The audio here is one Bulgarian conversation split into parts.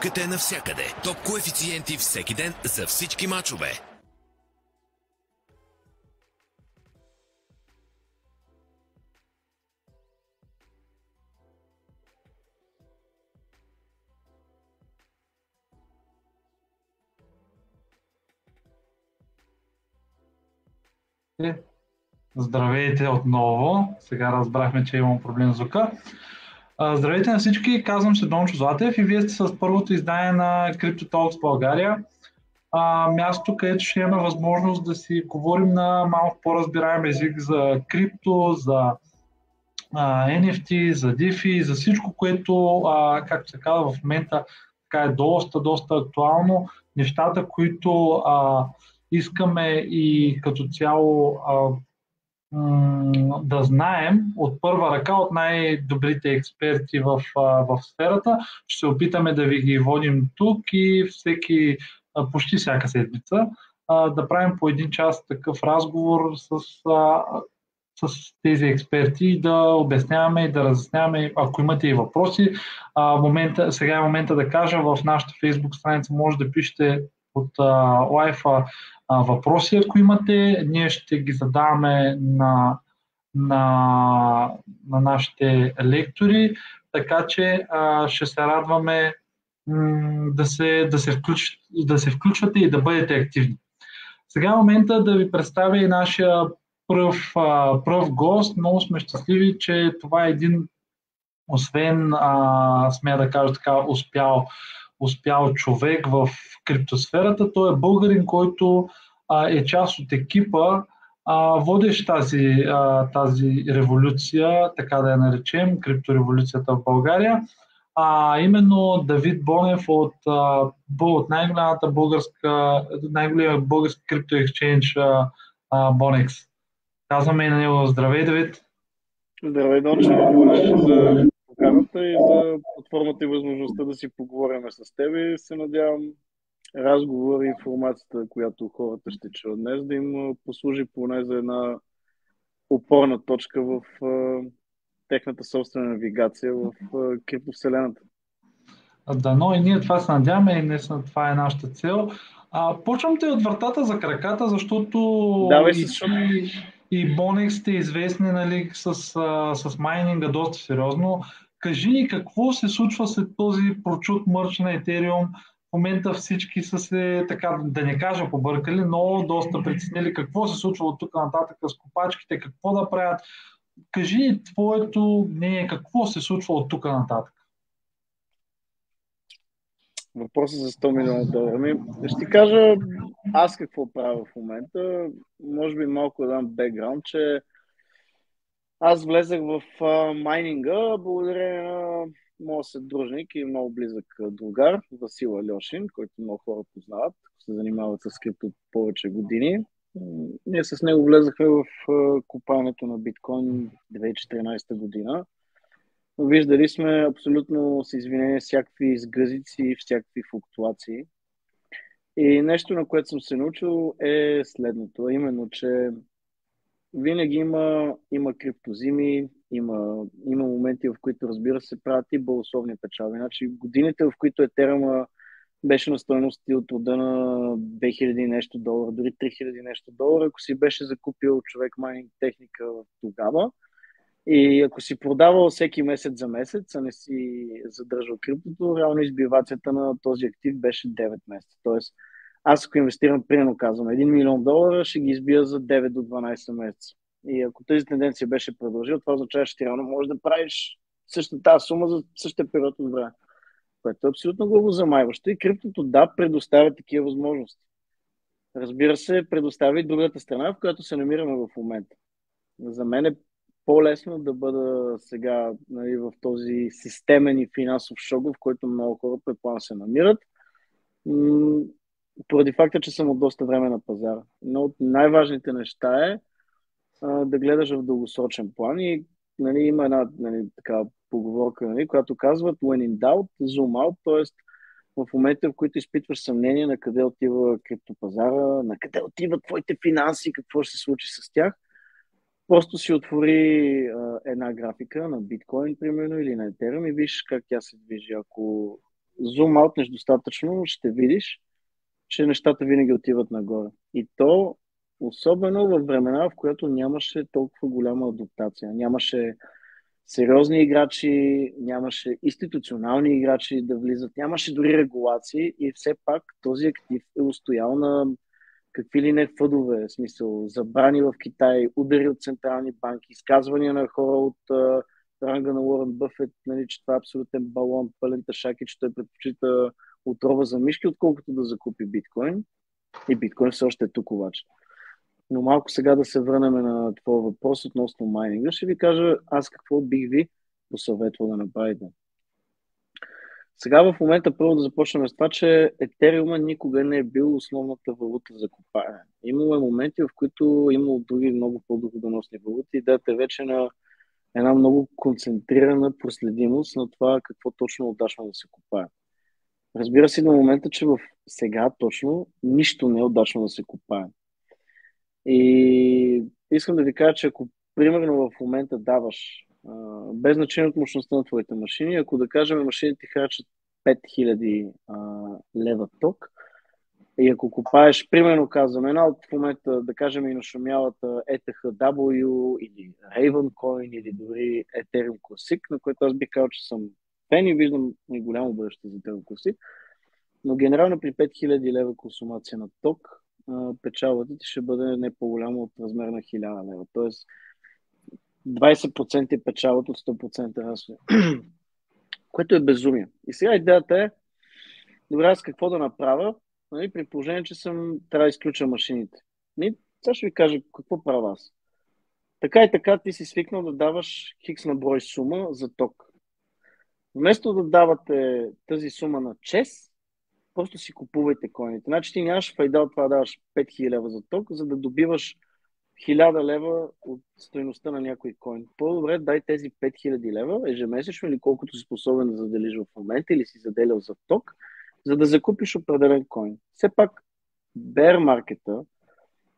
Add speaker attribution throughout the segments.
Speaker 1: Копката е навсякъде. Топ коефициенти всеки ден за всички мачове.
Speaker 2: Здравейте отново. Сега разбрахме, че имам проблем с звука. Здравейте на всички, казвам се Дончо Златев и вие сте с първото издание на CryptoTalks България. Място, където ще имаме възможност да си говорим на малко по-разбираем език за крипто, за NFT, за DeFi, за всичко, което, както се казва в момента, така е доста актуално. Нещата, които искаме и като цяло да знаем от първа ръка от най-добрите експерти в сферата. Ще се опитаме да ви ги водим тук и почти всяка седмица да правим по един час такъв разговор с тези експерти и да обясняваме и да разясняваме, ако имате и въпроси. Сега е момента да кажа, в нашата Facebook страница може да пишете от лайфа въпроси, ако имате. Ние ще ги задаваме на нашите лектори, така че ще се радваме да се включвате и да бъдете активни. Сега е момента да ви представя и нашия пръв гост. Много сме щастливи, че това е един, освен, смея да кажа така, успял човек в криптосферата. Той е българин, който е част от екипа, водещ тази революция, така да я наречем, криптореволюцията в България. Именно Давид Бонев от най-големия български криптоексчейндж Bonex. Казваме и на него здравей, Давид.
Speaker 3: Здравей, Дончо. Благодаря за поканата и за платформата и възможността да си поговорим с теб и се надявам разговор и информацията, която хората ще чуят днес, да им послужи поне за една опорна точка в техната собствена навигация в криптовселената.
Speaker 2: Дано и ние това се надяваме и наистина това е нашата цел. Почвам те от вратата за краката, защото и Bonex сте известни, нали, с майнинга доста сериозно. Кажи ни какво се случва след този прочут мърч на Ethereum. В момента всички са се, така да не кажа побъркали, но доста притеснили какво се случва от тук нататък с копачките, какво да правят. Кажи твоето мнение, какво се случва от тук нататък.
Speaker 3: Въпросът за 100 милиона долара. Ще кажа аз какво правя в момента. Може би малко да дам бекграунд, че аз влезах в майнинга благодарение на моят съдружник и много близък другар, Васил Алешин, който много хора познават, се занимават с крипто повече години. Ние с него влезахме в купането на биткоин 2014 година. Виждали сме абсолютно с извинение всякакви сгъзици, всякакви флуктуации. И нещо, на което съм се научил е следното, именно, че винаги има криптозими, има моменти, в които, разбира се, правят и балословни печалби. Значи годините, в които Етеръм беше на стойности от рода на 2000 нещо долара, дори 3000 нещо долара, ако си беше закупил човек майнинг техника тогава, и ако си продавал всеки месец за месец, а не си задържал криптото, реално избивацията на този актив беше 9 месеца. Тоест, аз ако инвестирам, примерно казвам, 1 милион долара, ще ги избия за 9 до 12 месеца. И ако тази тенденция беше продължила, това означава, че ти реално можеш да правиш същата тази сума за същия период от време. Което е абсолютно главозамайващо. И криптото, да, предоставя такива възможности. Разбира се, предоставя и другата страна, в която се намираме в момента. За мен е по-лесно да бъда сега, нали, в този системен и финансов шок, в който много хора предполагам се намират, поради факта, че съм от доста време на пазара. Но от най-важните неща е да гледаш в дългосрочен план и, нали, има една, нали, така поговорка, нали, която казват when in doubt, zoom out, т.е. в момента, в които изпитваш съмнение на къде отива криптопазара, на къде отиват твоите финанси, какво ще се случи с тях, просто си отвори една графика на биткоин, примерно, или на Ethereum и виж как тя се движи. Ако зум аутнеш достатъчно, ще видиш, че нещата винаги отиват нагоре. И то, особено в времена, в която нямаше толкова голяма адаптация. Нямаше сериозни играчи, нямаше институционални играчи да влизат, нямаше дори регулации и все пак този актив е устоял на какви ли не фъдове, в смисъл забрани в Китай, удари от централни банки, изказвания на хора от ранга на Уорън Бъфет, нали, че това е абсолютен балон, пълен тъшак и че той предпочита отрова за мишки, отколкото да закупи биткоин. И биткоин все още е тук обаче. Но малко сега да се върнем на твоя въпрос относно майнинга. Ще ви кажа аз какво бих ви посъветвал да направите. Сега в момента първо да започнем с това, че Етериума никога не е бил основната валута за купаене. Имало е моменти, в които имало други много по-доходоносни валути. Идеята е вече на една много концентрирана проследимост на това какво точно е удачно да се купае. Разбира се, до момента, че в сега точно нищо не е удачно да се купае. И искам да ви кажа, че ако примерно в момента даваш, без значение от мощността на твоите машини, ако да кажем машините харчат 5000 лева ток, и ако купаеш, примерно казвам, една от в момента, да кажем и нашумялата ETHW или Ravencoin или дори Ethereum Classic, на което аз бих казал, че съм фен и виждам и голямо бъдеще за Ethereum Classic, но генерално при 5000 лева консумация на ток, печалбата ти ще бъде не по-голямо от размер на 1000 лева. Тоест 20% е печалбата от 100% разходи. Което е безумие. И сега идеята е, добре, аз какво да направя, нали, при положение, че трябва да изключа машините. Сега ще ви кажа какво правя аз. Така и така ти си свикнал да даваш хикс на брой сума за ток. Вместо да давате тази сума на чест, просто си купувайте коините. Значи ти нямаш файда от това да даваш 5000 лева за ток, за да добиваш 1000 лева от стойността на някой коин. По-добре дай тези 5000 лева ежемесечно или колкото си способен да заделиш в момента или си заделял за ток, за да закупиш определен коин. Все пак bear маркета,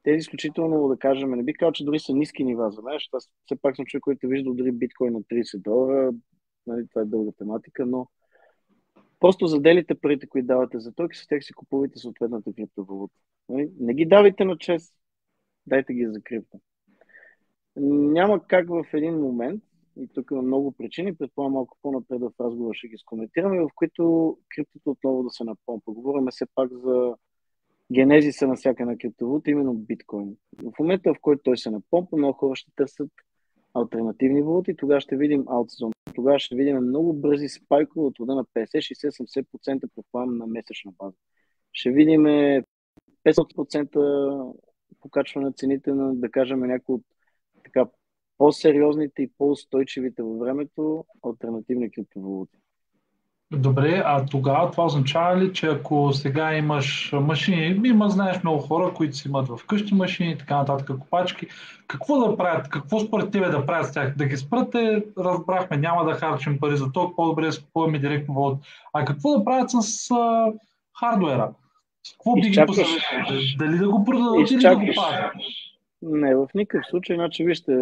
Speaker 3: тези изключително, да кажем, не би казал, че дори са ниски нива за мен, защото аз все пак съм човек, който вижда дори биткоин на $30, нали, това е дълга тематика, но просто заделите парите, които давате за ток и с тях си купувайте съответната криптовалута. Не ги давайте на чест, дайте ги за крипто. Няма как в един момент, и тук има много причини, предполагам малко по-напред в разговора ще ги скоментираме, в които криптото отново да се напомпа. Говорим все пак за генезиса на всяка една криптовалута, именно биткоин. В момента, в който той се напомпа, много хора ще търсят алтернативни валути, тогава ще видим аутзон. Тогава ще видим много бързи спайкове от вода на 50-60-70% предполагам на месечна база. Ще видим 500% покачване на цените на, да кажем, някои от така по-сериозните и по-устойчивите във времето алтернативни криптовалути.
Speaker 2: Добре, а тогава това означава ли, че ако сега имаш машини, знаеш много хора, които си имат вкъщи машини и така нататък, копачки, какво да правят, какво според тебе да правят с тях? Да ги спрате, разбрахме, няма да харчим пари за ток, по-добре да си купуваме директно вод. А какво да правят с хардуера? Какво би ги посъветвал? Дали да го продадат или да го пазят?
Speaker 3: Не, в никакъв случай. Значи, вижте,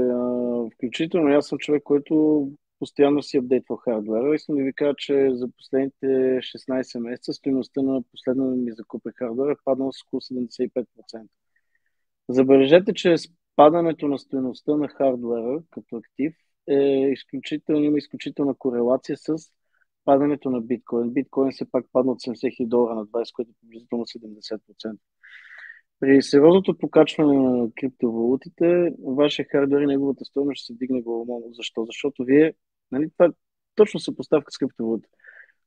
Speaker 3: включително аз съм човек, който постоянно си апдейтва хардуера. Искам да ви кажа, че за последните 16 месеца стойността на последно ми закупен хардуер е паднала с около 75%. Забележете, че спадането на стойността на хардуера като актив има изключителна корелация с падането на биткоин. Биткоин се пак падна от $70,000 на 20, което е приблизително 70%. При сериозното покачване на криптовалутите, вашия хардуер и неговата стойност ще се дигне главомолно. Защо? Защото вие, нали, това точно съпоставка с криптовалута.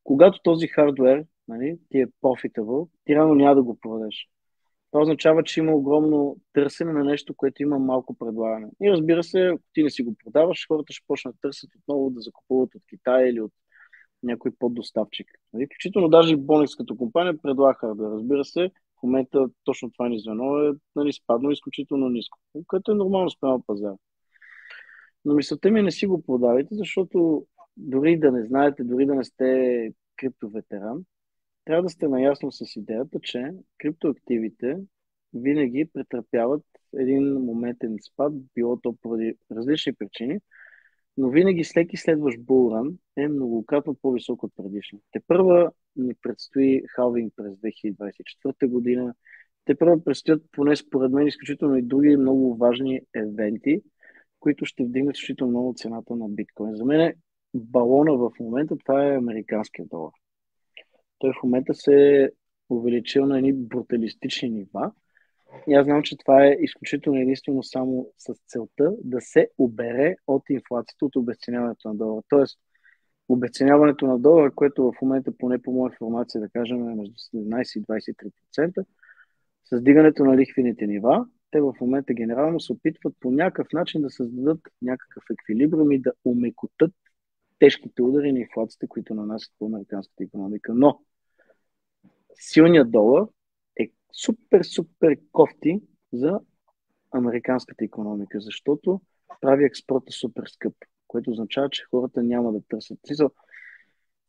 Speaker 3: Когато този хардуер, нали, ти е profitable, ти рано няма да го продадеш. Това означава, че има огромно търсене на нещо, което има малко предлагане. И разбира се, ако ти не си го продаваш, хората ще почнат да търсят отново да закупуват от Китай или от някой поддоставчик. Нали? Включително даже и Bonex като компания предлага хардуер. Разбира се, в момента точно това ни звено е, нали, спаднало изключително ниско, което е нормално спрямо пазара. Но мисълта ми не си го продавайте, защото дори да не знаете, дори да не сте криптоветеран, трябва да сте наясно с идеята, че криптоактивите винаги претърпяват един моментен спад, било то поради различни причини, но винаги всеки следващ булран е многократно по-висок от предишния. Те първа ни предстои халвинг през 2024 година. Те първа предстоят, поне според мен, изключително и други много важни евенти, които ще вдигнат изключително много цената на биткоин. За мен балона в момента това е американския долар. Той в момента се е увеличил на едни бруталистични нива. И аз знам, че това е изключително единствено само с целта да се обере от инфлацията, от обесценяването на долара. Тоест, обесценяването на долара, което в момента, поне по моя информация, да кажем, е между 17 и 23%, с дигането на лихвените нива, те в момента генерално се опитват по някакъв начин да създадат някакъв еквилибриум и да умекотат тежките удари на инфлацията, които нанасят по американската икономика. Но силният долар е супер кофти за американската икономика, защото прави експорта супер скъп, което означава, че хората няма да търсят.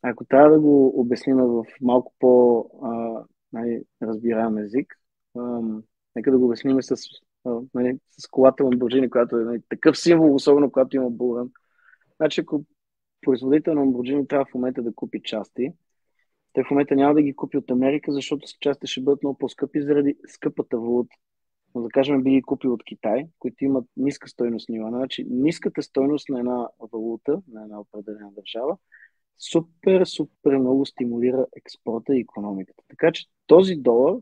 Speaker 3: Ако трябва да го обясним в малко по-разбираем език, нека да го обясним с колата Lamborghini, която е такъв символ, особено когато има булран. Значи, ако производител на Lamborghini трябва в момента да купи части, той в момента няма да ги купи от Америка, защото частите ще бъдат много по-скъпи заради скъпата валута. Но да кажем, би ги купил от Китай, които имат ниска стойност нива. Значи, ниската стойност на една валута, на една определена държава, супер много стимулира експорта и икономиката. Така че този долар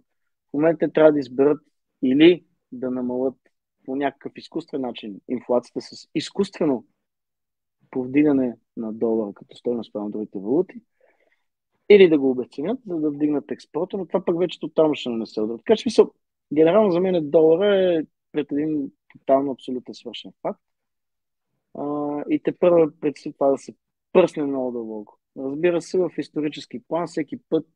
Speaker 3: в момента трябва да изберат или да намалят по някакъв изкуствен начин инфлацията с изкуствено повдигане на долара като стойност спрямо другите валути, или да го обесценят, за да вдигнат експорта, но това пък вече тотално ще нанесе удар. Така че генерално за мен долара е пред един тотално абсолютно свършен факт. И те първо предстои това да се пръсне много дълбоко. Разбира се, в исторически план всеки път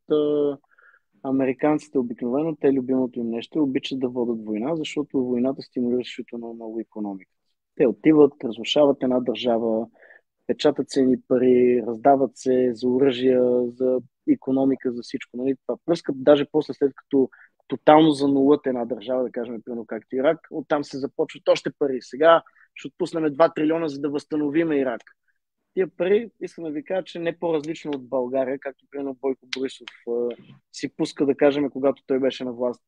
Speaker 3: американците обикновено, те любимото им нещо, обичат да водят война, защото войната стимулира изключително много икономика. Те отиват, разрушават една държава, печатат се едни пари, раздават се за оръжия, за икономика, за всичко. Нали? Това пръскат даже после след като тотално занулят една държава, да кажем, примерно както Ирак, оттам се започват още пари. Сега ще отпуснем 2 трилиона, за да възстановим Ирак. Тия пари, искам да ви кажа, че не по-различно от България, както примерно Бойко Борисов си пуска, да кажем, когато той беше на власт,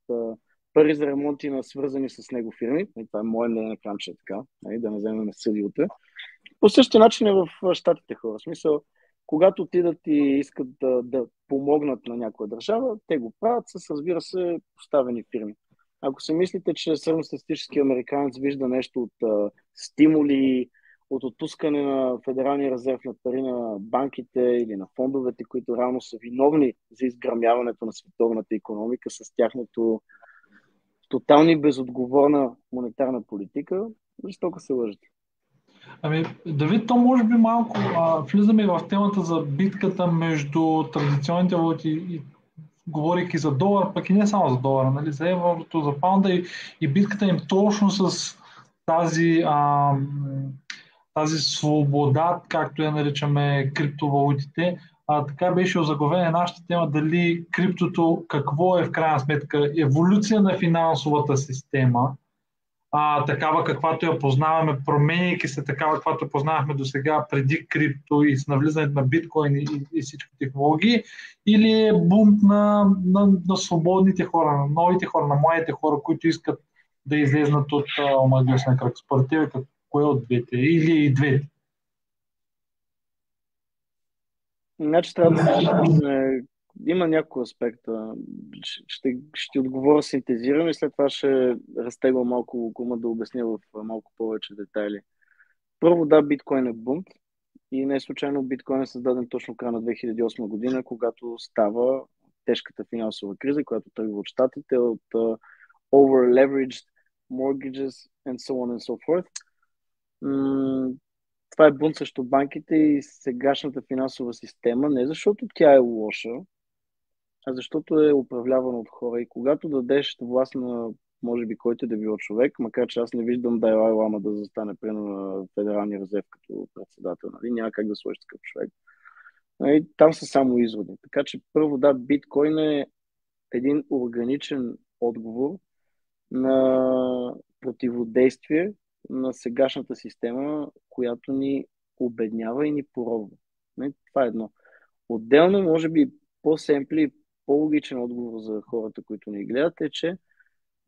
Speaker 3: пари за ремонти на свързани с него фирми. И това е мое мнение, на че е така, да не вземем съди утре. По същия начин е в щатите хора. В смисъл, когато отидат и искат да помогнат на някоя държава, те го правят с, разбира се, поставени фирми. Ако се мислите, че средностатистически американец вижда нещо от стимули, от отпускане на Федералния резерв на пари на банките или на фондовете, които реално са виновни за изграмяването на световната икономика с тяхното тотална и безотговорна монетарна политика, жестоко се лъжете.
Speaker 2: Ами, Давид, то може би малко влизаме в темата за битката между традиционните валути и говорейки за долар, пък и не само за долара, нали, за еврото, за паунда и битката им точно с тази свобода, както я наричаме криптовалутите. Така беше озаглавена нашата тема, дали криптото, какво е в крайна сметка еволюция на финансовата система, такава каквато я познаваме, променяйки се такава каквато познавахме до сега преди крипто и с навлизането на биткоин и всички технологии, или е бунт на свободните хора, на новите хора, на младите хора, които искат да излезнат от омагиосния кръг. Според тебе, кое от двете? Или и двете?
Speaker 3: Значи трябва да се започне. Има няколко аспекта. Ще отговоря синтезирано и след това ще разтегла малко гума да обясня в малко повече детайли. Първо, да, биткоин е бунт и не случайно биткоин е създаден точно в края на 2008 година, когато става тежката финансова криза, която тръгва от щатите, от over-leveraged mortgages and so on and so forth. Това е бунт срещу банките и сегашната финансова система, не защото тя е лоша, а защото е управлявана от хора. И когато дадеш власт на, може би, който да било човек, макар че аз не виждам Далай Лама да застане примерно на Федералния резерв като председател, нали? Няма как да сложи такъв човек. И там са само изводи. Така че първо, да, биткоин е един органичен отговор на противодействие на сегашната система, която ни обеднява и ни поробва. Нали, това е едно. Отделно, може би, по-семпли, по-логичен отговор за хората, които ни гледат е, че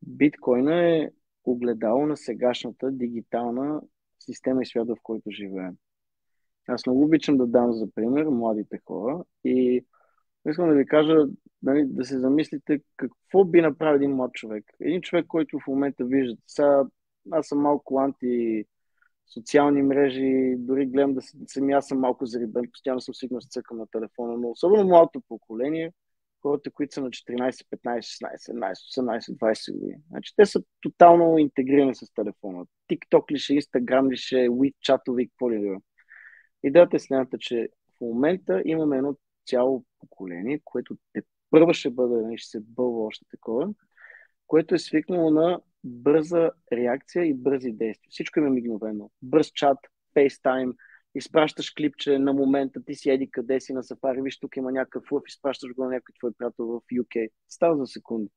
Speaker 3: биткоина е огледало на сегашната дигитална система и свят, в който живеем. Аз много обичам да дам за пример младите хора и искам да ви кажа, нали, да се замислите какво би направил един млад човек. Един човек, който в момента вижда, сега аз съм малко анти социални мрежи, дори гледам аз съм малко зарибен, постоянно съм свикнал с цъкам на телефона, но особено младото поколение, хората, които са на 14, 15, 16, 17, 18, 20 години. Значи те са тотално интегрирани с телефона. TikTok ли ще, Instagram ли ще, WeChat-ови, какво ли да. Идеята е следната, че в момента имаме едно цяло поколение, което те първо ще бъде, нали, ще се бълва още такова, което е свикнало на бърза реакция и бързи действия. Всичко има мигновено. Бърз чат, FaceTime, изпращаш клипче на момента, ти си еди къде си на сафари, виж тук има някакъв лъв, изпращаш го на някой твой приятел в UK. Става за секунди.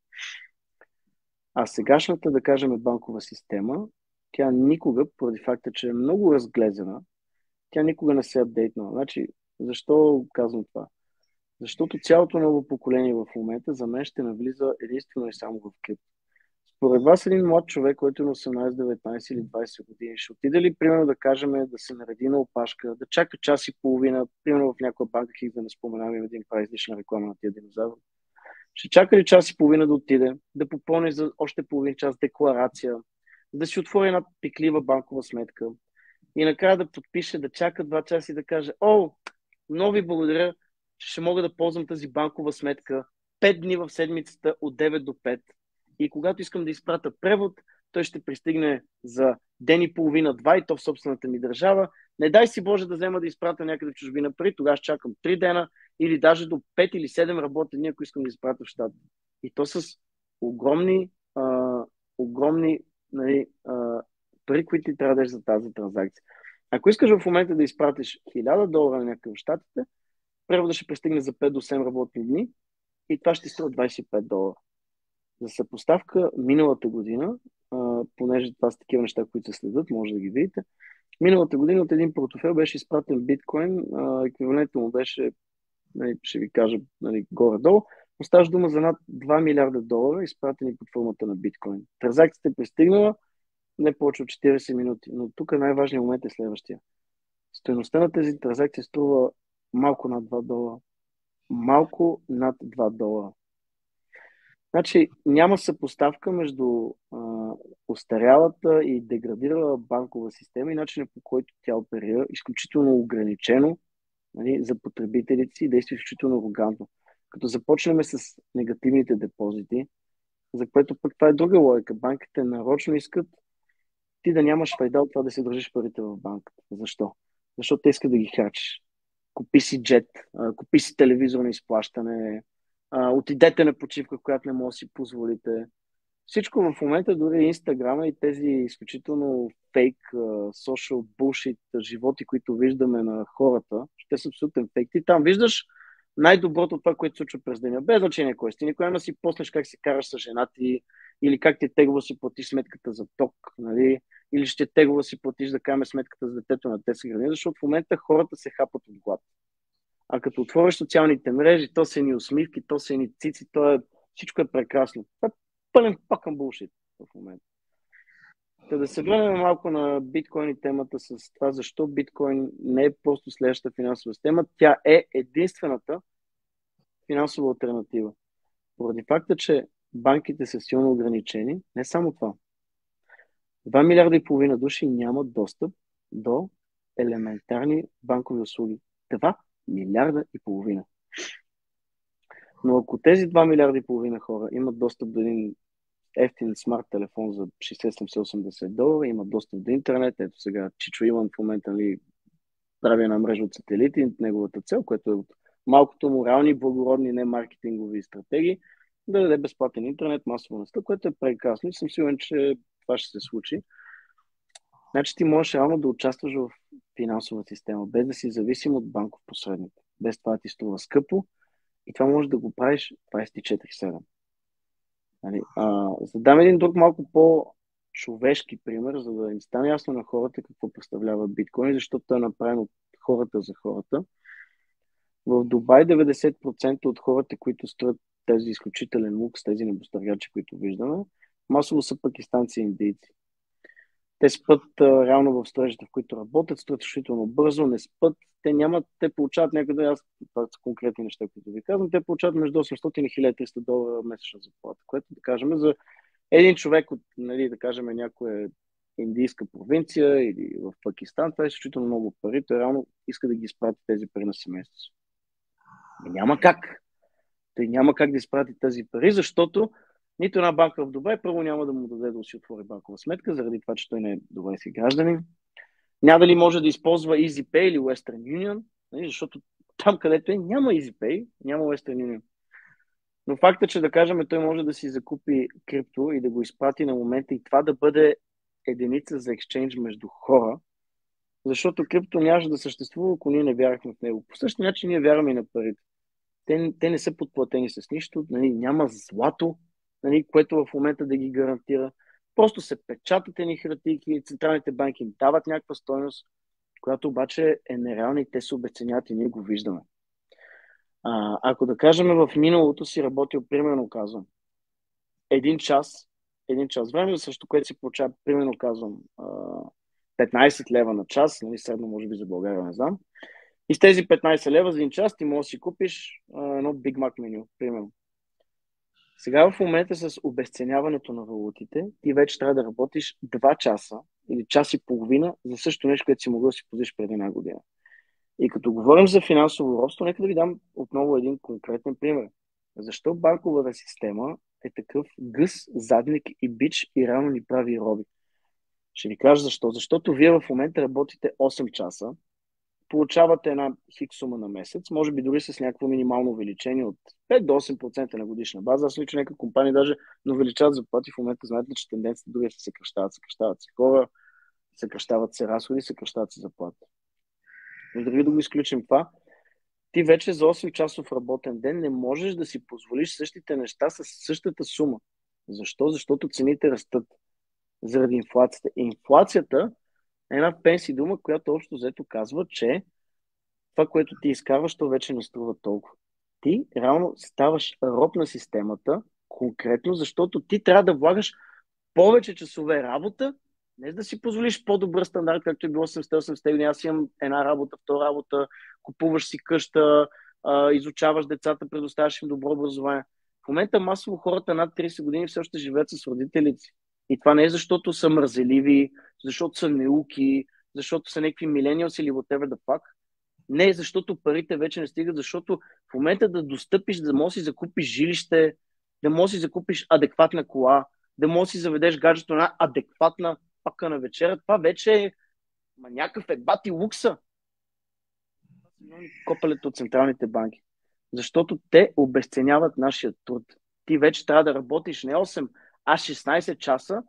Speaker 3: А сегашната, да кажем, банкова система, тя никога, поради факта, че е много разглезена, тя никога не се е апдейтнала. Значи, защо казвам това? Защото цялото ново поколение в момента за мен ще навлиза единствено и само в крипто. Според вас един млад човек, който е на 18, 19 или 20 години, ще отиде ли, примерно, да кажем, да се нареди на опашка, да чака час и половина, примерно в някоя банка, хих да не споменавам един прави излишна реклама на тия динозаври. Ще чака ли час и половина да отиде, да попълни за още половин час декларация, да си отвори една пиклива банкова сметка и накрая да подпише, да чака 2 часа и да каже: о, много ви благодаря, че ще мога да ползвам тази банкова сметка 5 дни в седмицата от 9 до 5. И когато искам да изпратя превод, той ще пристигне за ден и половина, 2 и то в собствената ми държава. Не дай си Боже да взема да изпратя някъде в чужбина пари, тогава ще чакам 3 дена или даже до 5 или 7 работни дни, ако искам да изпратя в щата. И то с огромни нали, пари, които ти трябва да дадеш за тази транзакция. Ако искаш в момента да изпратиш $1000 на някакъв в щатите, превода ще пристигне за 5 до 7 работни дни и това ще струва $25. За съпоставка, миналата година, понеже това са такива неща, които се следят, може да ги видите, миналата година от един портофел беше изпратен биткоин, еквивалентно му беше, нали, ще ви кажа, нали, горе-долу, но ставаш дума за над $2 милиарда, изпратени под формата на биткоин. Транзакцията е пристигнала не повече от 40 минути, но тук най-важният момент е следващия. Стойността на тези транзакции струва малко над $2. Малко над $2. Значи няма съпоставка между устарялата и деградирала банкова система и начинът, по който тя оперира, изключително ограничено, нали, за потребителите си и действа изключително арогантно. Като започнем с негативните депозити, за което пък това е друга логика. Банките нарочно искат ти да нямаш файда от това да си държиш парите в банката. Защо? Защото те искат да ги харчиш. Купи си джет, купи си телевизор на изплащане, отидете на почивка, която не може да си позволите. Всичко в момента, дори Инстаграма и тези изключително фейк, social bullshit животи, които виждаме на хората, ще са абсолютен фейк. Ти там виждаш най-доброто това, което се случва през деня. Без значение кой си. Никога не си поснеш как си караш с жена ти, или как ти тегло си платиш сметката за ток, нали? Или ще тегло си платиш да каме сметката за детето на детска градина, защото в момента хората се хапат от глад. А като отвориш социалните мрежи, то са ни усмивки, то са ни цици, всичко е прекрасно. Това е пълен пакън булшит в момента. Да се върнем малко на биткоин и темата с това, защо биткоин не е просто следващата финансова система, тя е единствената финансова алтернатива. Поради факта, че банките са силно ограничени, не само това. 2 милиарда и половина души нямат достъп до елементарни банкови услуги. 2 милиарда и половина. Но ако тези 2 милиарда и половина хора имат достъп до един ефтин смарт телефон за 60-70-80 долара, имат достъп до интернет, ето сега Чичо Иван в момента нали, прави една мрежа от сателити, неговата цел, което е от малкото морални, благородни, не маркетингови стратегии, да даде безплатен интернет, масово наста, което е прекрасно и съм сигурен, че това ще се случи. Значи ти можеш реално да участваш в финансова система, без да си зависим от банков посредник. Без това ти струва скъпо и това можеш да го правиш 24/7. Нали? За да дам един друг малко човешки пример, за да им стане ясно на хората какво представлява биткоин, защото е направен от хората за хората. В Дубай 90% от хората, които строят тези изключителен лукс, тези небостъргачи, които виждаме, масово са пакистанци и индийци. Те спят реално в строежите, в които работят, строят изключително бързо, не спят. Те получават някъде, това са конкретни неща, които ви казвам, те получават между 800 и $1300 месечна заплата, което да кажем за един човек от, нали, да кажем, някоя индийска провинция или в Пакистан, това е изключително много пари, той реално иска да ги изпрати тези пари на семейството си. Няма как. Той няма как да изпрати тези пари, защото нито една банка в Дубай първо няма да му даде да си отвори банкова сметка, заради това, че той не е дубайски гражданин. Няма дали може да използва EasyPay или Western Union, защото там, където е, няма EasyPay, няма Western Union. Но факта, че да кажем, той може да си закупи крипто и да го изпрати на момента и това да бъде единица за екшенж между хора, защото крипто нямаше да съществува, ако ние не вярвахме в него. По същия начин ние вярваме и на парите. Те не са подплатени с нищо, нали, няма злато, нали, което в момента да ги гарантира. Просто се печатат едни хартийки, централните банки им дават някаква стойност, която обаче е нереална и те се обесценят и ние го виждаме. Ако да кажем в миналото си работил, примерно казвам, един час време, също което си получава, примерно казвам, 15 лева на час, нали, средно може би за България, не знам. И с тези 15 лева за един час ти можеш да си купиш едно Big Mac меню, примерно. Сега в момента с обесценяването на валутите, ти вече трябва да работиш 2 часа или час и половина за същото нещо, което си могъл да си позиш преди една година. И като говорим за финансово робство, нека да ви дам отново един конкретен пример. Защо банковата система е такъв гъс, задник и бич и рано ни прави роби? Ще ви кажа защо. Защото вие в момента работите 8 часа, получавате една хикс сума на месец, може би дори с някакво минимално увеличение от 5 до 8% на годишна база. Аз лично някакви компании даже не увеличават заплати. В момента знаете ли, че тенденцията дори се съкръщават се хора, съкръщават се разходи, съкръщават се заплати. Но дори да го изключим това, ти вече за 8 часов работен ден не можеш да си позволиш същите неща с същата сума. Защо? Защото цените растат заради инфлацията. Инфлацията е една пенси дума, която общо взето казва, че това, което ти изкарваш, то вече не струва толкова. Ти реално ставаш роб на системата, конкретно, защото ти трябва да влагаш повече часове работа, не да си позволиш по-добър стандарт, както е било 70-80 години. Аз имам една работа, втора работа, купуваш си къща, изучаваш децата, предоставяш им добро образование. В момента масово хората над 30 години все още живеят с родителите си. И това не е защото са мързеливи, защото са неуки, защото са някакви милениалси или whatever the fuck. Не, защото парите вече не стигат, защото в момента да достъпиш, да можеш да си закупиш жилище, да можеш да си закупиш адекватна кола, да можеш да си заведеш гаджето на адекватна пака на вечера, това вече е някакъв ебати лукса. Копалето от централните банки. Защото те обесценяват нашия труд. Ти вече трябва да работиш не 8, а 16 часа,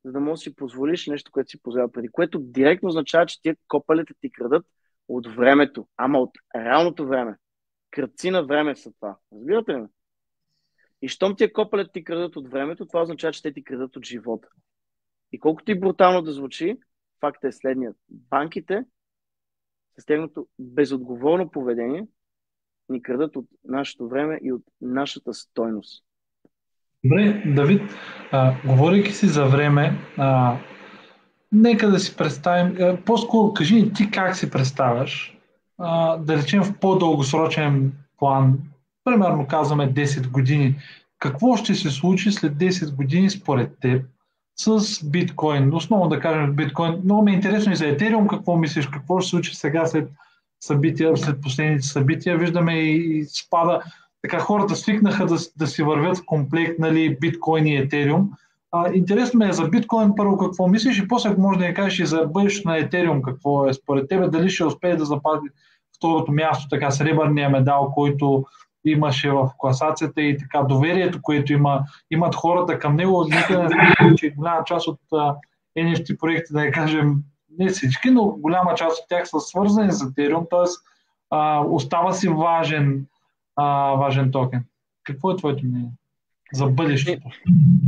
Speaker 3: за да можеш да си позволиш нещо, което си позволява преди. Което директно означава, че тия копалета ти крадат от времето. Ама от реалното време. Кръци на време са това. Разбирате ли? И щом тия копалета ти крадат от времето, това означава, че те ти крадат от живота. И колкото и брутално да звучи, фактът е следният. Банките с тяхното безотговорно поведение ни крадат от нашето време и от нашата стойност.
Speaker 2: Добре, Давид, говорейки си за време, нека да си представим, по-скоро кажи ни ти как си представяш, да речем в по-дългосрочен план, примерно казваме 10 години, какво ще се случи след 10 години според теб с биткоин? Основно да кажем биткоин. Много ми е интересно и за Етериум, какво мислиш, какво ще се случи сега след последните събития. Виждаме и спада. Така хората свикнаха да си вървят в комплект, нали, биткоин и Етериум. Интересно ме е за биткоин първо какво мислиш и после може да ни кажеш и за бъдещето на Етериум какво е според тебе, дали ще успее да запази второто място, така сребърния медал, който имаше в класацията и така доверието, което имат хората към него. Никъде не смисля, че голяма част от NFT проекти, да я кажем, не всички, но голяма част от тях са свързани с Ethereum, т.е. Остава си важен токен. Какво е твоето мнение? за бъдещето?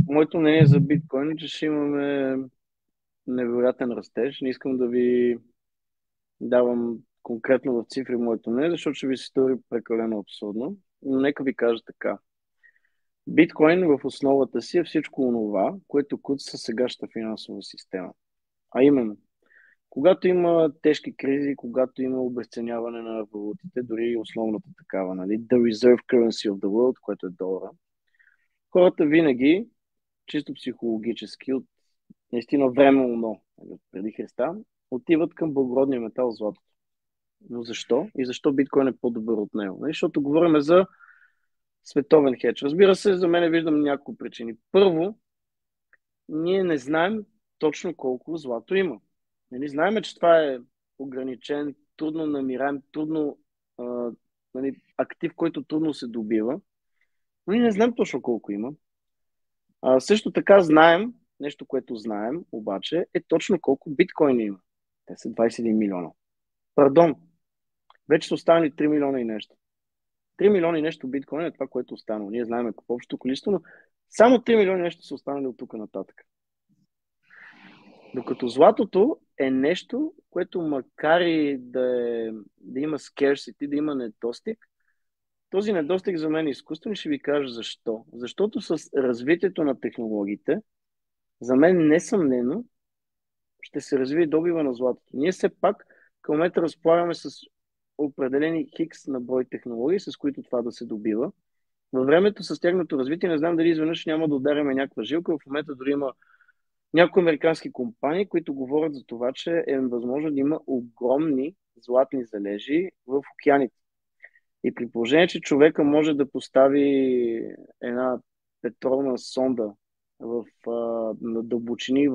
Speaker 3: Моето мнение за биткоин е, че ще имаме невероятен растеж. Не искам да ви давам конкретно в цифри моето мнение, защото ще ви се стори прекалено абсурдно. Но нека ви кажа така. Биткоин в основата си е всичко онова, което куца със сегашната финансова система. А именно, когато има тежки кризи, когато има обесценяване на валутите, дори и основната такава, нали, the reserve currency of the world, което е долара, хората винаги, чисто психологически, от наистина временно, нали, преди Христа, отиват към благородния метал златото. Но защо? И защо биткоин е по-добър от него? Нали? Защото говорим за световен хедж. Разбира се, за мен виждам няколко причини. Първо, ние не знаем точно колко злато има. Нали, знаем, че това е ограничен, трудно намираем, трудно нали, актив, който трудно се добива. Но ние не знаем точно колко има. Също така знаем, нещо, което знаем, обаче, е точно колко биткоини има. Те са 21 милиона. Пардон, вече са останали 3 милиона и нещо. 3 милиона и нещо биткоин е това, което е останало. Ние знаем какво общо количество, но само 3 милиона и нещо са останали от тук нататък. Докато златото е нещо, което макар и да има scarcity, да има недостиг, този недостиг за мен е изкуствен и ще ви кажа защо. Защото с развитието на технологиите, за мен несъмнено ще се развие добива на златото. Ние все пак към момента разполагаме с определени хикс на брой технологии, с които това да се добива. Във времето с тяхното развитие не знам дали изведнъж няма да ударяме някаква жилка. В момента дори има някои американски компании, които говорят за това, че е възможно да има огромни златни залежи в океаните. И при положение, че човека може да постави една петролна сонда на дълбочини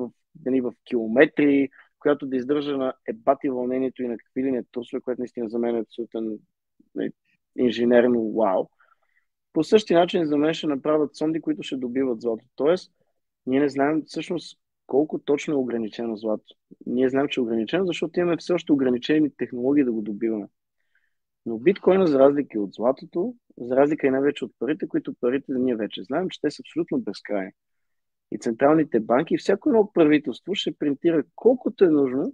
Speaker 3: в километри, която да издържа на ебати вълнението и на какви ли не трусове, което наистина за мен е абсолютен инженерно вау. По същия начин за мен ще направят сонди, които ще добиват злато. Тоест, ние не знаем всъщност колко точно е ограничено злато. Ние знаем, че е ограничено, защото имаме все още ограничени технологии да го добиваме. Но биткоина, за разлика от златото, за разлика и най-вече от парите, които парите ние вече знаем, че те са абсолютно безкрайни. И централните банки, и всяко едно правителство ще принтира колкото е нужно,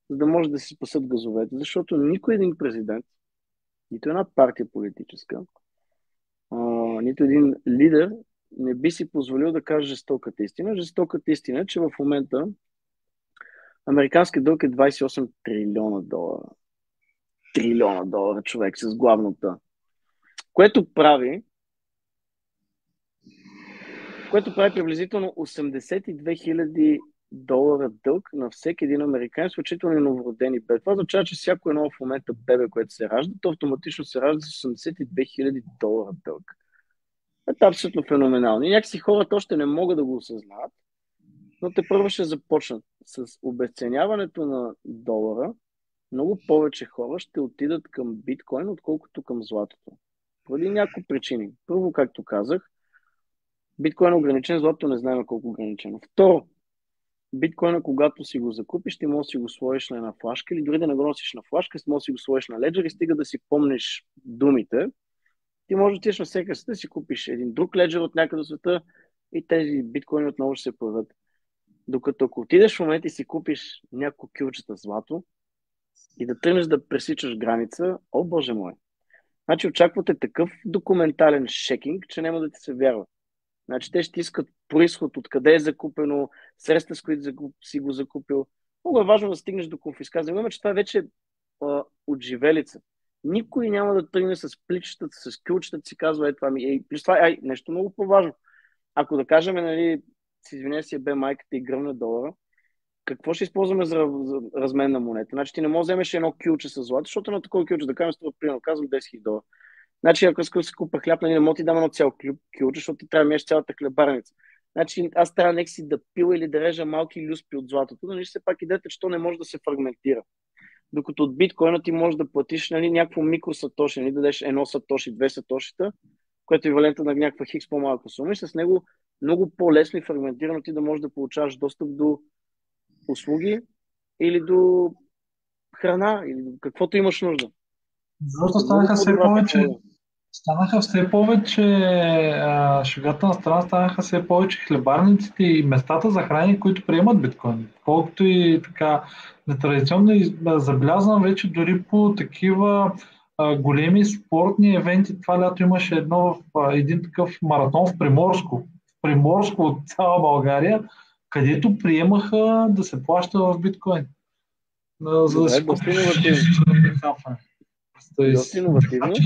Speaker 3: за да може да си спасат газовете. Защото никой един президент, нито една партия политическа, нито един лидер не би си позволил да каже жестоката истина. Жестоката истина е, че в момента американски дълг е 28 трилиона долара. Трилиона долара, човек, с главната. Което прави приблизително 82 хиляди долара дълг на всеки един американец, включително и новородени бебе. Това означава, че всяко едно в момента бебе, което се ражда, то автоматично се ражда с 82 хиляди долара дълг. Това е абсолютно феноменално. И някакси хората още не могат да го осъзнават, но те първо ще започнат. С обесценяването на долара, много повече хора ще отидат към биткоин, отколкото към златото. Поради няколко причини. Първо, както казах, биткоин е ограничен, златото не знаем колко е ограничено. Второ, биткоина, когато си го закупиш, ти можеш да си го сложиш на една флашка или дори да не го носиш на флашка, можеш да си го сложиш на леджер и стига да си помниш думите. Ти можеш да отидеш на всеки да си купиш един друг леджер от някъде в света и тези биткоини отново ще се появят. Докато ако отидеш в момента и си купиш няколко кюлчета злато и да тръгнеш да пресичаш граница, о боже мой. Значи очаквате такъв документален шекинг, че няма да ти се вярва. Значи те ще искат происход, откъде е закупено, средства, с които си го закупил. Много е важно да стигнеш до конфискация. Знаем, че това е вече отживелица. Никой няма да тръгне с пличетата, с кюлчетата си казва, това ми. Плюс това нещо много по-важно. Ако да кажем, нали, си извиня си бе майката и гръмна долара, какво ще използваме за размен на монета? Значи ти не можеш да вземеш едно кюлче с злато, защото на такова кюлче, да кажем, струва, примерно, казвам 10 000 долара. Значи, ако искам да си купа хляб, нали, не мога ти дам едно цяло кюлче, защото ти трябва да миеш цялата хлебарница. Значи, аз трябва нека си да пила или да режа малки люспи от златото, но все пак идеята, че то не може да се фрагментира. Докато от биткоина ти можеш да платиш, нали, някакво микросатоши, нали, да дадеш едно сатоши, две сатошита, което е валента на някаква хикс по-малка сума и с него много по-лесно и фрагментирано ти да можеш да получаваш достъп до услуги или до храна, или до каквото имаш нужда.
Speaker 2: Защото станаха все повече Станаха все повече, шегата на страна, станаха все повече хлебарниците и местата за хранене, които приемат биткоин. Колкото и така нетрадиционно забелязвам вече дори по такива големи спортни евенти. Това лято имаше един такъв маратон в Приморско. В Приморско от цяла България, където приемаха да се плаща в биткоин. За да
Speaker 3: Добре,
Speaker 2: си
Speaker 3: доста
Speaker 2: купиш
Speaker 3: иновативно.
Speaker 2: хапване.
Speaker 3: Доста иновативно.
Speaker 2: Значи,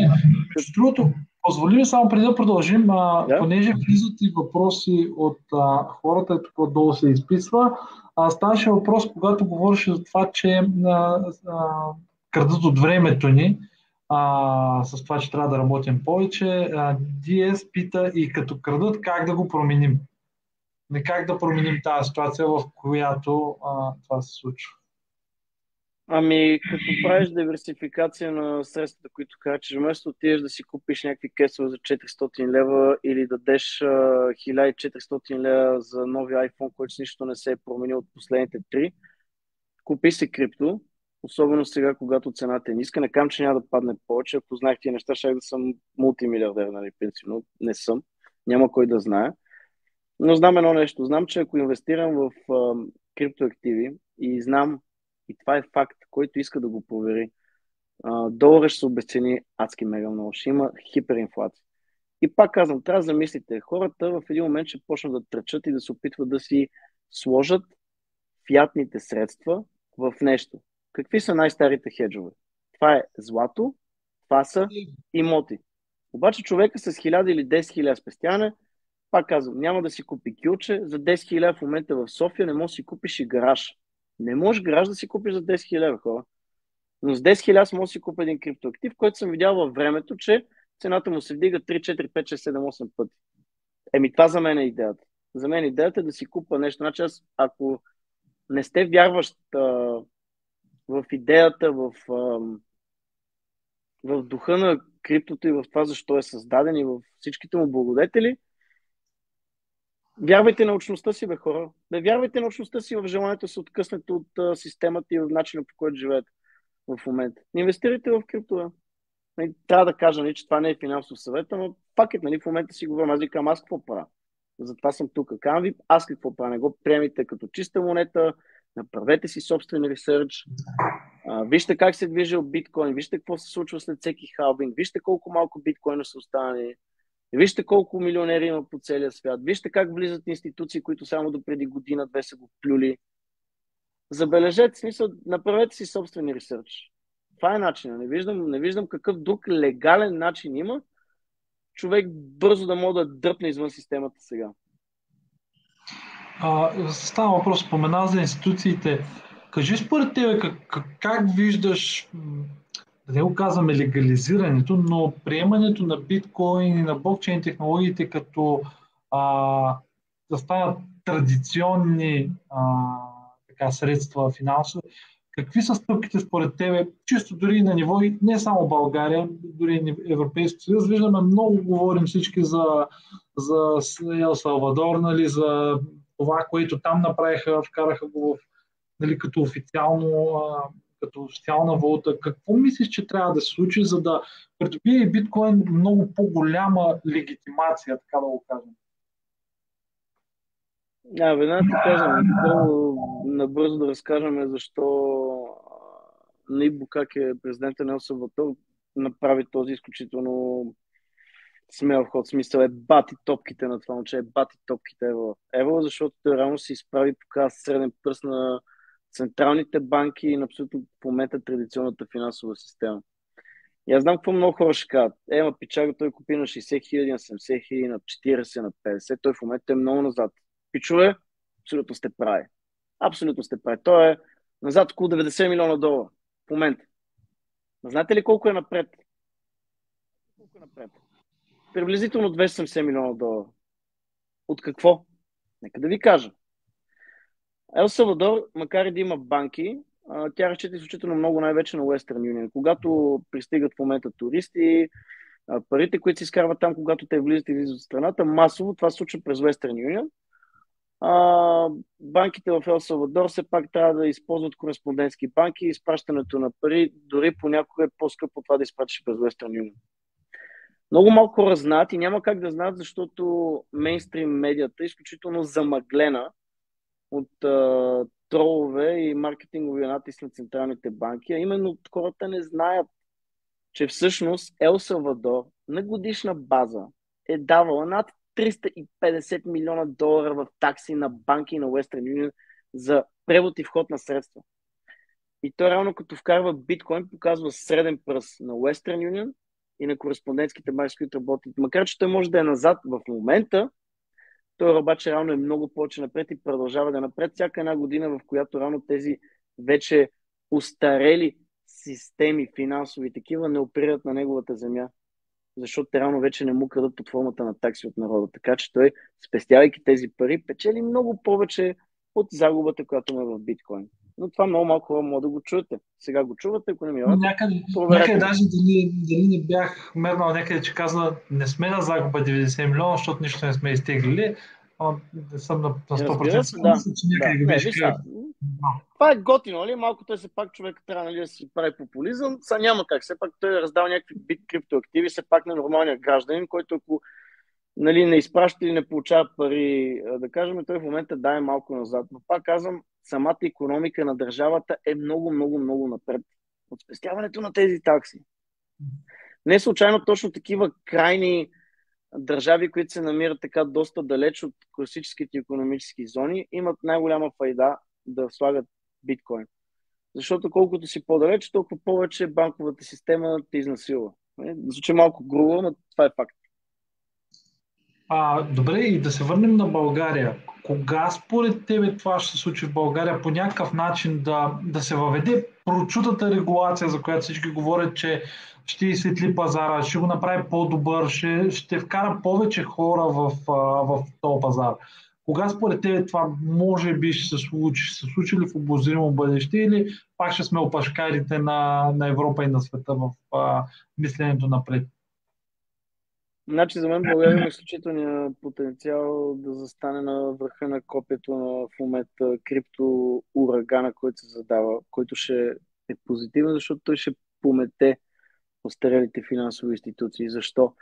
Speaker 2: между другото, позволи ми само преди да продължим,
Speaker 3: Да?
Speaker 2: понеже влизат и въпроси от хората, тук отдолу се изписва. Ставаше въпрос, когато говореше за това, че крадат от времето ни, с това, че трябва да работим повече. DS пита и като крадат, как да го променим? Не как да променим тази ситуация, в която това се случва.
Speaker 3: Ами, като правиш диверсификация на средствата, които харчиш, вместо отидеш да си купиш някакви кесове за 400 лева или да дадеш 1400 лева за нови iPhone, който с нищо не се е променил от последните 3, купи си крипто, особено сега, когато цената е ниска. Не казвам, че няма да падне повече. Ако знаех тия неща, ще да съм мултимилиардер, нали, пенсионер. Не съм. Няма кой да знае. Но знам едно нещо. Знам, че ако инвестирам в криптоактиви и знам, и това е факт, който иска да го провери, доларът ще се обесцени адски мега много. Ще има хиперинфлация. И пак казвам, трябва да замислите. Хората в един момент ще почнат да тръчат и да се опитват да си сложат фиатните средства в нещо. Какви са най-старите хеджове? Това е злато, това са имоти. Обаче човека с 1000 или 10 000 спестяване, пак казвам, няма да си купи кюлче, за 10 000 в момента в София не можеш да си купиш и гараж. Не можеш гараж да си купиш за 10 000 хора. Но с 10 000 може да си купя един криптоактив, който съм видял във времето, че цената му се вдига 3, 4, 5, 6, 7, 8 пъти. Това за мен е идеята. За мен идеята е да си купа нещо. Значи аз, ако не сте вярващ в идеята, в духа на криптото и в това защо е създаден и в всичките му благодетели, вярвайте на научността си, бе, хора. Да вярвайте на научността си в желанието да се откъснете от системата и в начина, по който живеете в момента. Не инвестирайте в крипто. Трябва да кажа, че това не е финансов съвет, но пак в момента си говорим. Аз викам, аз какво правя? Затова съм тук. Казвам ви, аз какво правя? Не го приемите като чиста монета, направете си собствен ресърч, вижте как се движил биткоин, вижте какво се случва след всеки халвинг, вижте колко малко биткоина са останали, вижте колко милионери има по целия свят, вижте как влизат институции, които само до преди година-две са го плюли. Забележете, смисъл, направете си собствен ресърч. Това е начинът. Не виждам какъв друг легален начин има човек бързо да може да дръпне извън системата сега.
Speaker 2: Става въпрос, спомена за институциите. Кажи според тебе как виждаш, да не го казваме легализирането, но приемането на биткоин и на блокчейн технологиите като да станат традиционни средства финансови. Какви са стъпките според тебе, чисто дори на ниво, не само България, дори и Европейския съюз? Виждаме, много говорим всички за Ел Салвадор, нали, за това, което там направиха, вкараха го като официална валута. Какво мислиш, че трябва да се случи, за да придобие и биткоин много по-голяма легитимация, така да го кажем?
Speaker 3: Веднага ти казвам, набързо да разкажем защо Наиб Букаке, президента на Ел Салвадор, направи този изключително смел ход. Смисъл бати топките на това момче, бати топките Ево, защото той реално се изправи, показва среден пръст на централните банки и на абсолютно в момента традиционната финансова система. И аз знам какво много хора ще кажат. Пичага, той купи на 60 хиляди, на 70 хиляди, на 40, на 50. Той в момента е много назад. Пичове, абсолютно сте прави. Абсолютно сте прави. Той е назад около 90 милиона долара в момента. Но знаете ли колко е напред? Приблизително 270 милиона долара. От какво? Нека да ви кажа. Ел Салвадор, макар и да има банки, тя разчита изключително много най-вече на Western Union. Когато пристигат в момента туристи, парите, които се изкарват там, когато те влизат и излизат от страната, масово това се случва през Western Union. Банките в Ел Салвадор все пак трябва да използват кореспондентски банки. Изпращането на пари дори понякога е по-скъпо това да изпратиш през Western Union. Много малко хора знаят и няма как да знаят, защото мейнстрим медията е изключително замъглена от тролове и маркетингови натиск на централните банки, а именно хората не знаят, че всъщност Ел Салвадор на годишна база е давала над 350 милиона долара в такси на банки на Western Union за превод и вход на средства. И той реално като вкарва биткоин, показва среден пръст на Western Union и на кореспондентските банки, с които работят. Макар че той може да е назад в момента, той обаче реално е много повече напред и продължава да е напред всяка една година, в която реално тези вече устарели системи, финансови такива, не оперират на неговата земя. Защото те реално вече не му крадат под формата на такси от народа. Така че той, спестявайки тези пари, печели много повече от загубата, която има в биткоин. Но това много малко хора могат да го чуете. Сега го чувате, ако не ми вярвате,
Speaker 2: някъде даже дали не бях мернал някъде, че каза, не сме на загуба 90 милиона, защото нищо не сме изтеглили. Не съм на 100% сигурен, че някъде го беше казал.
Speaker 3: Това е готино, нали? Малко той се пак човек трябва, нали, да си прави популизъм. Сега няма как. Все пак той е раздал някакви бит криптоактиви, все пак на нормалния гражданин, който ако, нали, не изпраща или не получава пари, да кажем, той в момента дае малко назад. Но пак казвам, самата икономика на държавата е много, много, много напред от спестяването на тези такси. Не случайно точно такива крайни държави, които се намират така доста далеч от класическите икономически зони, имат най-голяма файда да слагат биткоин. Защото колкото си по-далеч, толкова повече банковата система те изнасилва. Звучи малко грубо, но това е факт.
Speaker 2: Добре, и да се върнем на България. Кога според тебе това ще се случи в България по някакъв начин да се въведе прочутата регулация, за която всички говорят, че ще изсветли пазара, ще го направи по-добър, ще вкара повече хора в този пазар? Кога според тебе това може би ще се случи? Ще се случи ли в обозримо бъдеще или пак ще сме опашкарите на Европа и на света в мисленето напред?
Speaker 3: Значи за мен България има изключителния потенциал да застане на върха на копието на в момента крипто урагана, който се задава, който ще е позитивен, защото той ще помете остарелите финансови институции. Защо?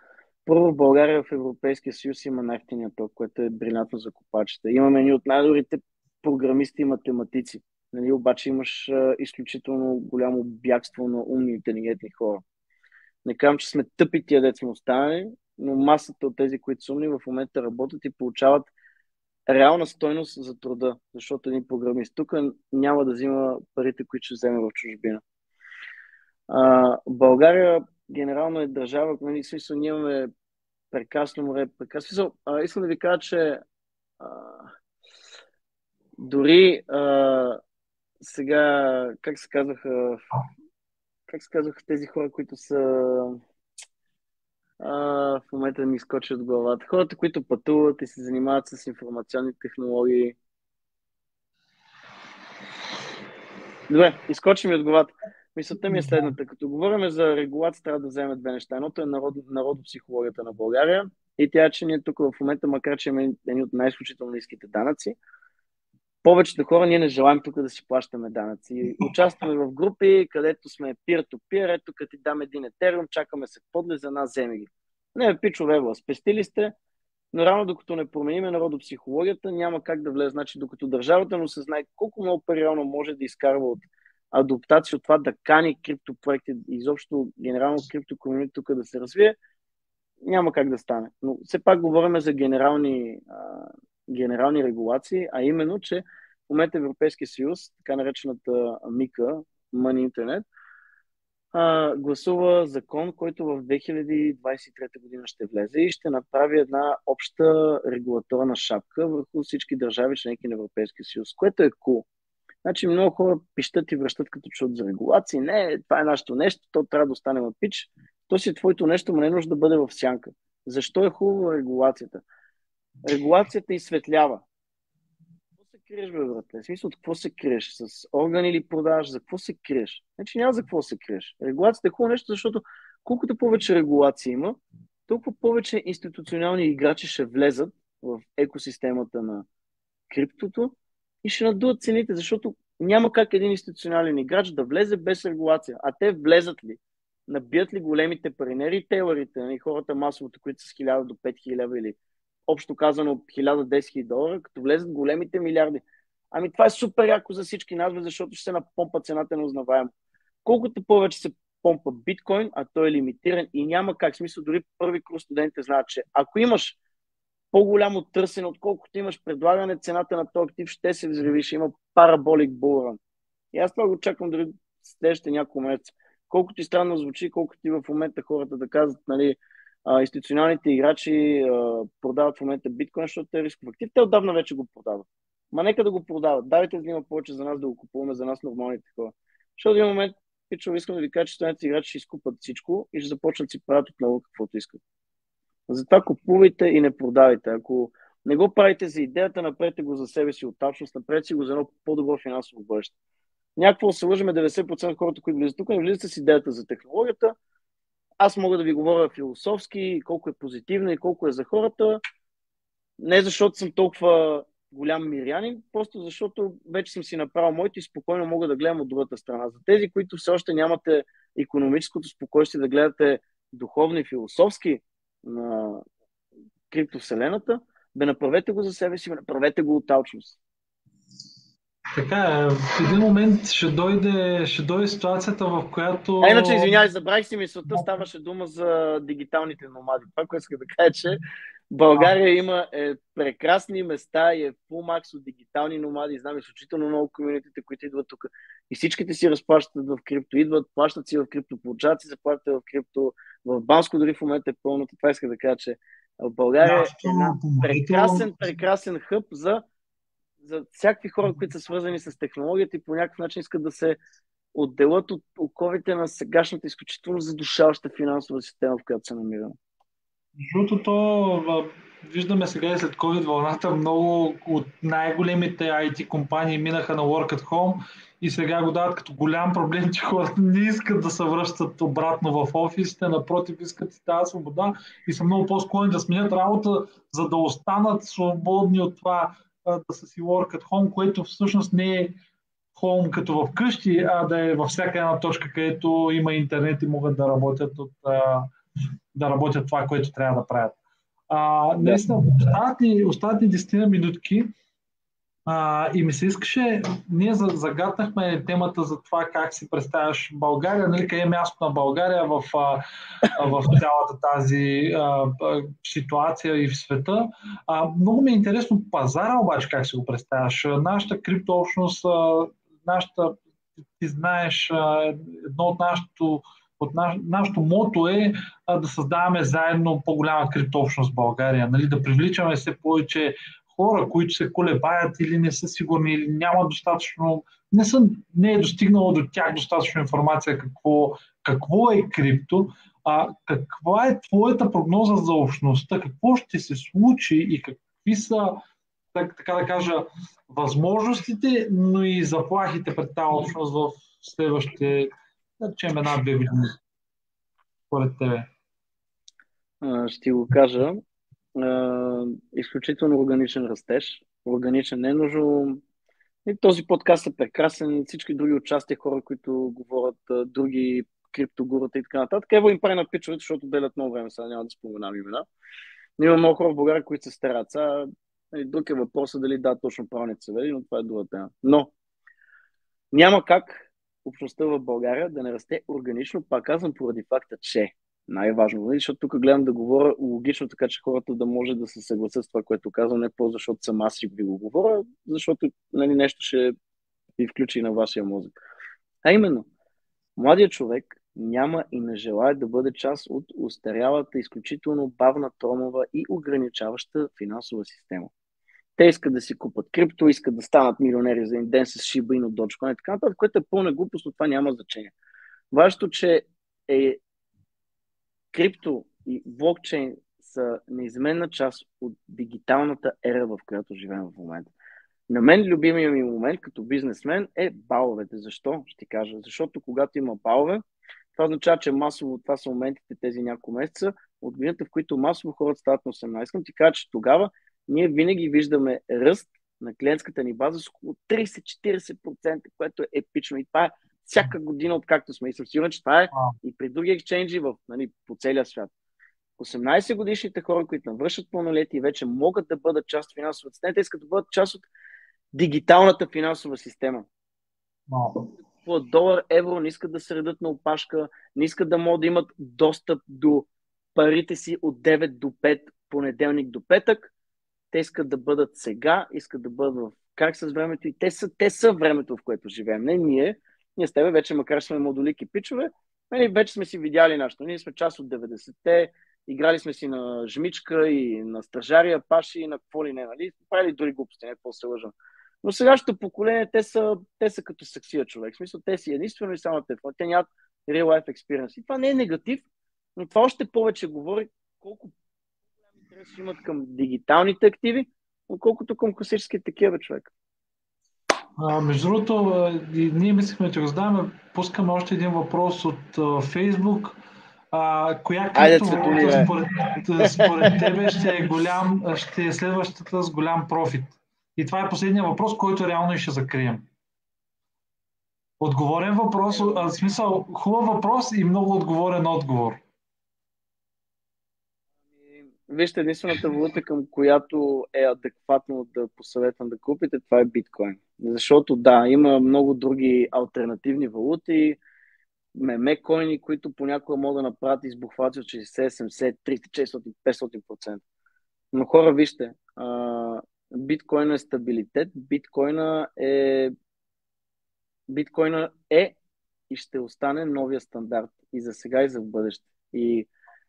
Speaker 3: Първо, в България в Европейския съюз има най-ефтиния ток, което е брилянтно за копачите. Имаме едни от най-добрите програмисти и математици. Нали? Обаче имаш изключително голямо бягство на умни и интелигентни хора. Не казвам, че сме тъпи тия деца сме останали, но масата от тези, които са умни, в момента работят и получават реална стойност за труда, защото един програмист тук няма да взима парите, които ще вземе в чужбина. България генерално е държава, нали, смисъл, ние имаме прекрасно море, прекрасно. Искам да ви кажа, че дори сега, как се казаха тези хора, които са в момента ми изкочи от главата. Хората, които пътуват и се занимават с информационни технологии. Добре, изкочи ми от главата. Мисълта ми е следната. Като говорим за регулация, трябва да вземем две неща. Едното е народопсихологията на България и тя, че ние тук в момента, макар че имаме едни от най-изключително ниските данъци, повечето хора ние не желаем тук да си плащаме данъци. Участваме в групи, където сме peer-to-peer, ето като ти дам един етериум, чакаме се подле за нас, вземи ги. Не, пичове, спестили сте, но рано докато не променим народопсихологията, няма как да влезе. Значи, докато държавата не осъзнае колко много пари реално може да изкарва от адаптация, от това да кани криптопроекти, изобщо генерално криптокомунити тук да се развие, няма как да стане. Но все пак говорим за генерални регулации, а именно, че в момента Европейския съюз, така наречената МИКА, Money Internet, гласува закон, който в 2023 година ще влезе и ще направи една обща регулаторна шапка върху всички държави, членки на Европейския съюз, което е cool. Значи много хора пищат и връщат като чуят за регулации. Не, това е нашето нещо, то трябва да остане в пич. То си е твоето нещо, но не е нужда да бъде в сянка. Защо е хубава регулацията? Регулацията изсветлява. Какво се криеш, бе, братле? В смисъл, от какво се криеш? С органи или продаж? За какво се криеш? Значи няма за какво се криеш. Регулацията е хубаво нещо, защото колкото повече регулации има, толкова повече институционални играчи ще влезат в екосистемата на криптото и ще надуят цените, защото няма как един институционален играч да влезе без регулация. А те влезат ли? набият ли големите паринери и тейлърите, нали, хората масовото, които са с 1000 до 5000 лева или общо казано 1000-10 000 долара, като влезат големите милиарди. Ами това е супер яко за всички нас, защото ще се напомпа цената на узнаваемо. Колкото повече се помпа биткоин, а той е лимитиран и няма как, смисъл, дори първи курс студентите знаят, че ако имаш по-голямо търсене, отколкото имаш предлагане, цената на този актив ще се взриви, ще има параболик булран. И аз това го чакам дори следващите няколко месеца. Колкото и странно звучи, колкото и в момента хората да казват, нали, институционалните играчи продават в момента биткоин, защото е рисков актив. Те отдавна вече го продават. Ма нека да го продават. Давайте да има повече за нас да го купуваме, за нас нормалните хора. Защото в един момент, пичо, искам да ви кажа, че студентите играчи ще изкупат всичко и ще започнат си правят отново каквото искат. Затова купувайте и не продавайте. Ако не го правите за идеята, направете го за себе си от тачност, направете си го за едно по-добро финансово бъдеще. Някакво се лъжиме 90% от хората, които влизат тук, не влизат с идеята за технологията. Аз мога да ви говоря философски, колко е позитивно и колко е за хората. Не защото съм толкова голям мирянин, просто защото вече съм си направил моето и спокойно мога да гледам от другата страна. За тези, които все още нямате икономическото спокойствие да гледате духовно и философски на криптовселената, бе направете го за себе си, бе направете го от алчност.
Speaker 2: Така е, в един момент ще дойде ситуацията, в която...
Speaker 3: Иначе, извинявай, забравих си мисълта, ставаше дума за дигиталните номади. Това, което иска да кажа, че България има прекрасни места и е фулмакс от дигитални номади. Знам изключително много комюнитите, които идват тук и всичките си разплащат в крипто, идват, плащат си в крипто, получават си заплатите в крипто. В Банско дори в момента е пълното. Това иска да кажа, че в България е прекрасен хъб за всякакви хора, които са свързани с технологията и по някакъв начин искат да се отделят от оковите на сегашната изключително задушаваща финансова система, в която се намираме.
Speaker 2: Защото виждаме сега и след COVID вълната, много от най-големите IT компании минаха на Work at Home и сега го дават като голям проблем, че хората не искат да се връщат обратно в офисите, напротив искат и тази свобода и са много по-склонни да сменят работа, за да останат свободни от това да са си work at home, което всъщност не е home като вкъщи, а да е във всяка една точка, където има интернет и могат да работят това, което трябва да правят. Наистина, остават ни 10 минутки и ми се искаше, ние загатнахме темата за това как си представяш България, нали, къде е мястото на България в цялата тази ситуация и в света. Много ми е интересно пазара обаче как си го представяш. Нашата криптообщност, ти знаеш, едно от нашото мото е да създаваме заедно по-голяма криптообщност в България, нали, да привличаме все повече хора, които се колебаят или не са сигурни, или няма достатъчно, не е достигнало до тях достатъчно информация какво е крипто, каква е твоята прогноза за общността, какво ще се случи и какви са, така да кажа, възможностите, но и заплахите пред тази общност в следващите, да речем, 1-2 години, според тебе.
Speaker 3: Ще го кажа. Изключително органичен растеж. Органичен не е нужно. И този подкаст е прекрасен. Всички други участия, хора, които говорят, други криптогурата и така нататък. Ево им прави на пичовете, защото делят много време. Сега няма да споменам имена. Но има много хора в България, които се старат. Друг е въпросът дали точно правилните съвети, но това е друга тема. Но няма как общността в България да не расте органично, пак казвам, поради факта, че най-важно, защото тук гледам да говоря логично, така че хората да може да се съгласят с това, което казвам, не по защото съм аз и ви го говоря, защото нещо ще ви включи на вашия мозък. А именно, младият човек няма и не желая да бъде част от устарялата, изключително бавна, тромава и ограничаваща финансова система. Те искат да си купат крипто, искат да станат милионери за един ден с Shiba Inu, Dogecoin и така нататък, което е пълна глупост, но това няма значение. Важното, че крипто и блокчейн са неизменна част от дигиталната ера, в която живеем в момента. На мен любимият ми момент като бизнесмен е баловете. Защо? Ще ти кажа. Защото когато има балове, това означава, че масово това са моментите тези няколко месеца от годината, в които масово хората стават на 18. Искам ти кажа, че тогава ние винаги виждаме ръст на клиентската ни база с около 30-40%, което е епично. И това е всяка година, откакто сме. И съм сигурен, че това е и при други ексченджи нали, по целия свят. 18 годишните хора, които навършат пълнолетие и вече могат да бъдат част от финансовата система, те искат да бъдат част от дигиталната финансова система. По долар, евро не искат да се редат на опашка, не искат да могат да имат достъп до парите си от 9 до 5, понеделник до петък. Те искат да бъдат сега, искат да бъдат в как с времето и те са времето, в което живеем. Не ние с тебе вече, макар сме младолики пичове, вече сме си видяли нещо. Ние сме част от 90-те, играли сме си на жмичка и на стражария, паши и на какво ли не, нали? Правили дори глупости, не какво се лъжам. Но сегашното поколение, те са като сексия човек. В смисъл, те си единствено и само те нямат real life experience. И това не е негатив, но това още повече говори колко голям интерес имат към дигиталните активи, отколкото към класическите такива, човек.
Speaker 2: Между другото, ние мислихме, че го задаваме, пускаме още един въпрос от Facebook. Коя криптовалута според тебе ще е следващата с голям профит? И това е последният въпрос, който реално и ще закрием. Отговорен въпрос, в смисъл хубав въпрос и много отговорен отговор.
Speaker 3: Вижте, единствената валута, към която е адекватно да посъветвам да купите, това е биткоин. Защото да, има много други алтернативни валути, меме-койни, които понякога могат да направят избухвация от 60, 70, 300, 400, 500%. Но хора, вижте, биткоина е стабилитет, биткоина е и ще остане новия стандарт и за сега и за в бъдеще. И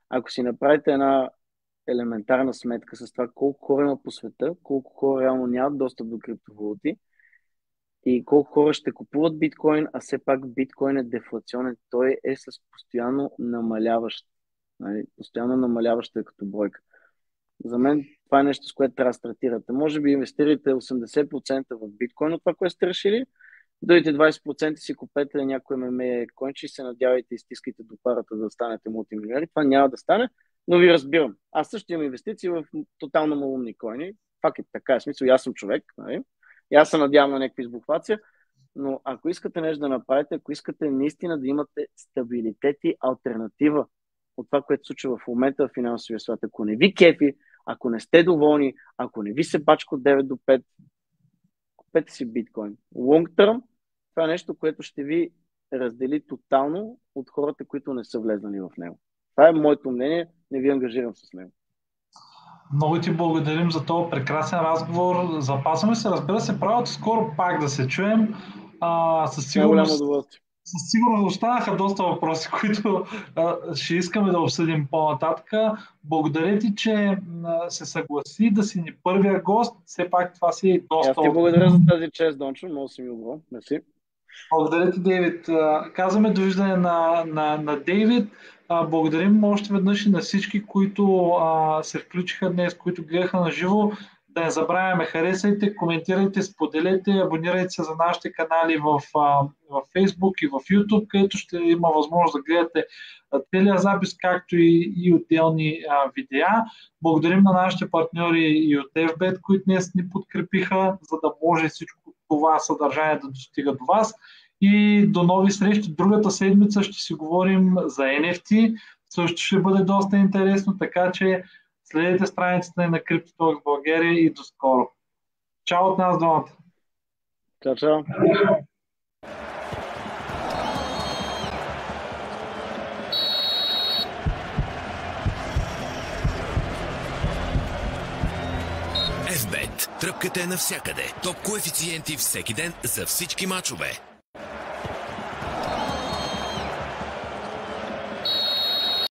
Speaker 3: ако си направите една елементарна сметка с това колко хора има по света, колко хора реално нямат достъп до криптовалути и колко хора ще купуват биткоин, а все пак биткоин е дефлационен, той е с постоянно намаляващ. Постоянно намаляващ е като бройка. За мен това е нещо, с което трябва да стартирате. Може би инвестирате 80% в биткоин от това, което сте решили, дойдете 20% си купете някой меме коинче и се надявайте и стискайте до парата да станете мултимилионери. Това няма да стане, но ви разбирам. Аз също имам инвестиции в тотално малумни койни. Факт е така, в смисъл, аз съм човек, нали? И аз се надявам на някаква избухвация, но ако искате нещо да направите, ако искате наистина да имате стабилитет и алтернатива от това, което се случва в момента в финансовия свят, ако не ви кефи, ако не сте доволни, ако не ви се пачка от 9 до 5, купете си биткоин. Long term, това е нещо, което ще ви раздели тотално от хората, които не са влезнали в него. Това е моето мнение, не ви ангажирам с него.
Speaker 2: Много ти благодарим за този прекрасен разговор. Запазваме се, разбира се, правото скоро пак да се чуем. Със сигурност останаха доста въпроси, които ще искаме да обсъдим по-нататък. Благодаря ти, че се съгласи да си ни първия гост. Все пак това си доста...
Speaker 3: Аз ти благодаря за тази чест, Дончо. Много си ми обро. Мерси.
Speaker 2: Благодаря ти, Дейвид. Казваме довиждане на Дейвид. Благодарим още веднъж и на всички, които се включиха днес, които гледаха на живо. Да не забравяме, харесайте, коментирайте, споделете, абонирайте се за нашите канали в Facebook и в YouTube, където ще има възможност да гледате целият запис, както и отделни видеа. Благодарим на нашите партньори и от FBET, които днес ни подкрепиха, за да може всичко това съдържание да достига до вас. И до нови срещи. Другата седмица ще си говорим за NFT. Също ще бъде доста интересно, така че следете страницата на CryptoTalks България и до скоро. Чао от нас двамата.
Speaker 3: Чао, чао.
Speaker 1: FBET. Тръпката е навсякъде. Топ коефициенти всеки ден за всички мачове.